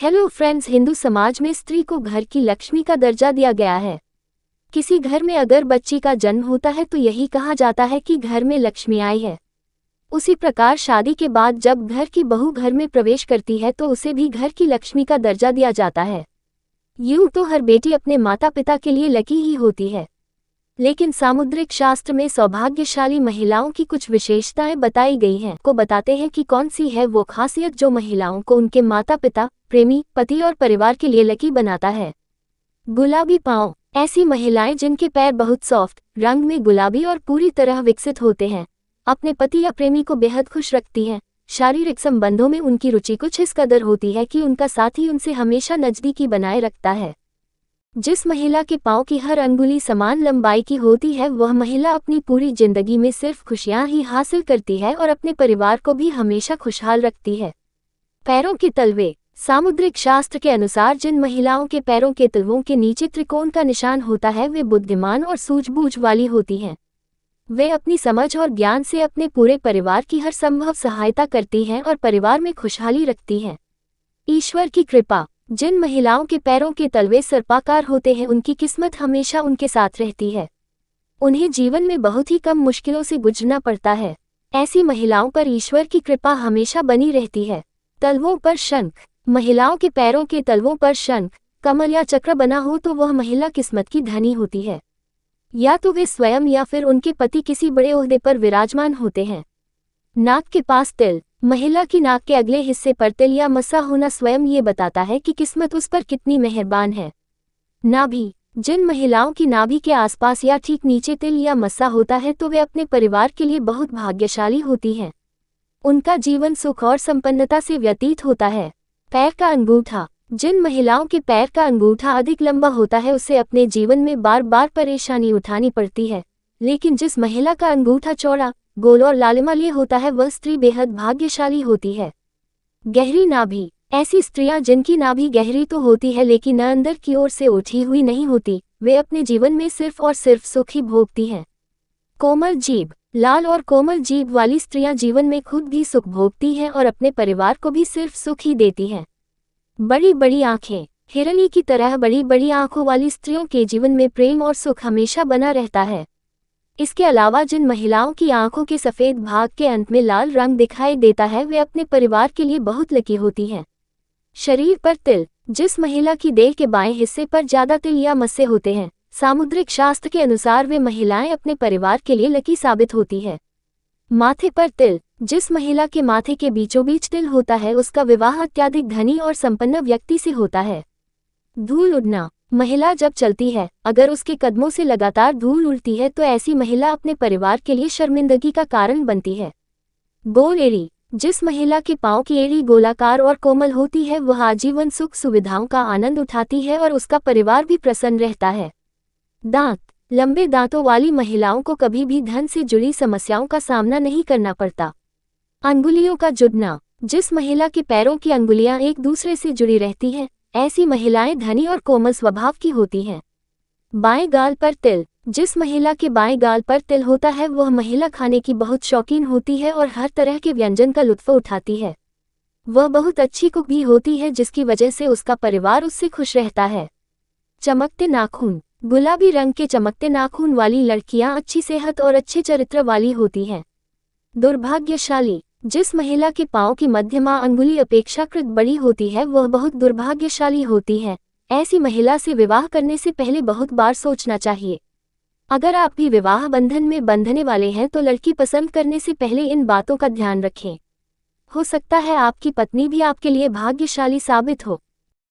Hello friends, Hindu समाज में स्त्री को घर की लक्ष्मी का दर्जा दिया गया है। किसी घर में अगर बच्ची का जन्म होता है तो यही कहा जाता है कि घर में लक्ष्मी आई है। उसी प्रकार शादी के बाद जब घर की बहू घर में प्रवेश करती है तो उसे भी घर की लक्ष्मी का दर्जा दिया जाता है। यूं तो हर बेटी अपने माता पिता के लिए लकी ही होती है, लेकिन सामुद्रिक शास्त्र में सौभाग्यशाली महिलाओं की कुछ विशेषताएं बताई गई हैं। को बताते हैं कि कौन सी है वो खासियत जो महिलाओं को उनके माता पिता, प्रेमी, पति और परिवार के लिए लकी बनाता है। गुलाबी पांव। ऐसी महिलाएं जिनके पैर बहुत सॉफ्ट, रंग में गुलाबी और पूरी तरह विकसित होते हैं, अपने पति या प्रेमी को बेहद खुश रखती हैं। शारीरिक संबंधों में उनकी रुचि कुछ इस कदर होती है कि उनका साथी उनसे हमेशा नजदीकी बनाए रखता है। जिस महिला के पांव की हर अंगुली समान लंबाई की होती है वह महिला अपनी पूरी जिंदगी में सिर्फ खुशियां ही हासिल करती है और अपने परिवार को भी हमेशा खुशहाल रखती है। पैरों के तलवे। सामुद्रिक शास्त्र के अनुसार जिन महिलाओं के पैरों के तलवों के नीचे त्रिकोण का निशान होता है वे बुद्धिमान और सूझबूझ वाली होती हैं। वे अपनी समझ और ज्ञान से अपने पूरे परिवार की हर संभव सहायता करती हैं और परिवार में खुशहाली रखती हैं। ईश्वर की कृपा। जिन महिलाओं के पैरों के तलवे सर्पाकार होते हैं उनकी किस्मत हमेशा उनके साथ रहती है। उन्हें जीवन में बहुत ही कम मुश्किलों से गुजरना पड़ता है। ऐसी महिलाओं पर ईश्वर की कृपा हमेशा बनी रहती है। तलवों पर शंख। महिलाओं के पैरों के तलवों पर शंख, कमल या चक्र बना हो तो वह महिला किस्मत की धनी होती है। या तो वे स्वयं या फिर उनके पति किसी बड़े ओहदे पर विराजमान होते हैं। नाक के पास तिल। महिला की नाक के अगले हिस्से पर तिल या मस्सा होना स्वयं ये बताता है कि किस्मत उस पर कितनी मेहरबान है। नाभि। जिन महिलाओं की नाभि के आसपास या ठीक नीचे तिल या मस्सा होता है तो वे अपने परिवार के लिए बहुत भाग्यशाली होती हैं। उनका जीवन सुख और संपन्नता से व्यतीत होता है। पैर का अंगूठा। जिन महिलाओं के पैर का अंगूठा अधिक लंबा होता है उसे अपने जीवन में बार बार परेशानी उठानी पड़ती है, लेकिन जिस महिला का अंगूठा चौड़ा, गोल और लालिमाली होता है वह स्त्री बेहद भाग्यशाली होती है। गहरी नाभि। ऐसी स्त्रियां जिनकी नाभि गहरी तो होती है लेकिन अंदर की ओर से उठी हुई नहीं होती, वे अपने जीवन में सिर्फ और सिर्फ सुख ही भोगती हैं। कोमल जीभ। लाल और कोमल जीभ वाली स्त्रियां जीवन में खुद भी सुख भोगती हैं और अपने परिवार को भी सिर्फ सुख ही देती हैं। बड़ी बड़ी आंखें। हिरनी की तरह बड़ी बड़ी आंखों वाली स्त्रियों के जीवन में प्रेम और सुख हमेशा बना रहता है। इसके अलावा जिन महिलाओं की आंखों के सफेद भाग के अंत में लाल रंग दिखाई देता है वे अपने परिवार के लिए बहुत लकी होती हैं। शरीर पर तिल। जिस महिला की देह के बाएं हिस्से पर ज्यादा तिल या मस्से होते हैं, सामुद्रिक शास्त्र के अनुसार वे महिलाएं अपने परिवार के लिए लकी साबित होती है। माथे पर तिल। जिस महिला के माथे के बीचों बीच तिल होता है उसका विवाह अत्यधिक धनी और संपन्न व्यक्ति से होता है। धूल उड़ना। महिला जब चलती है, अगर उसके कदमों से लगातार धूल उड़ती है तो ऐसी महिला अपने परिवार के लिए शर्मिंदगी का कारण बनती है। गोल एड़ी। जिस महिला के पांव की एड़ी गोलाकार और कोमल होती है वह आजीवन सुख सुविधाओं का आनंद उठाती है और उसका परिवार भी प्रसन्न रहता है। दांत। लंबे दांतों वाली महिलाओं को कभी भी धन से जुड़ी समस्याओं का सामना नहीं करना पड़ता। अंगुलियों का जुड़ना। जिस महिला के पैरों की अंगुलियां एक दूसरे से जुड़ी रहती हैं, ऐसी महिलाएं धनी और कोमल स्वभाव की होती हैं। बाएं गाल पर तिल। जिस महिला के बाएं गाल पर तिल होता है वह महिला खाने की बहुत शौकीन होती है और हर तरह के व्यंजन का लुत्फ उठाती है। वह बहुत अच्छी कुक भी होती है जिसकी वजह से उसका परिवार उससे खुश रहता है। चमकते नाखून। गुलाबी रंग के चमकते नाखून वाली लड़कियां अच्छी सेहत और अच्छे चरित्र वाली होती हैं। दुर्भाग्यशाली। जिस महिला के पांव की मध्यमा अंगुली अपेक्षाकृत बड़ी होती है वह बहुत दुर्भाग्यशाली होती है। ऐसी महिला से विवाह करने से पहले बहुत बार सोचना चाहिए। अगर आप भी विवाह बंधन में बंधने वाले हैं तो लड़की पसंद करने से पहले इन बातों का ध्यान रखें। हो सकता है आपकी पत्नी भी आपके लिए भाग्यशाली साबित हो।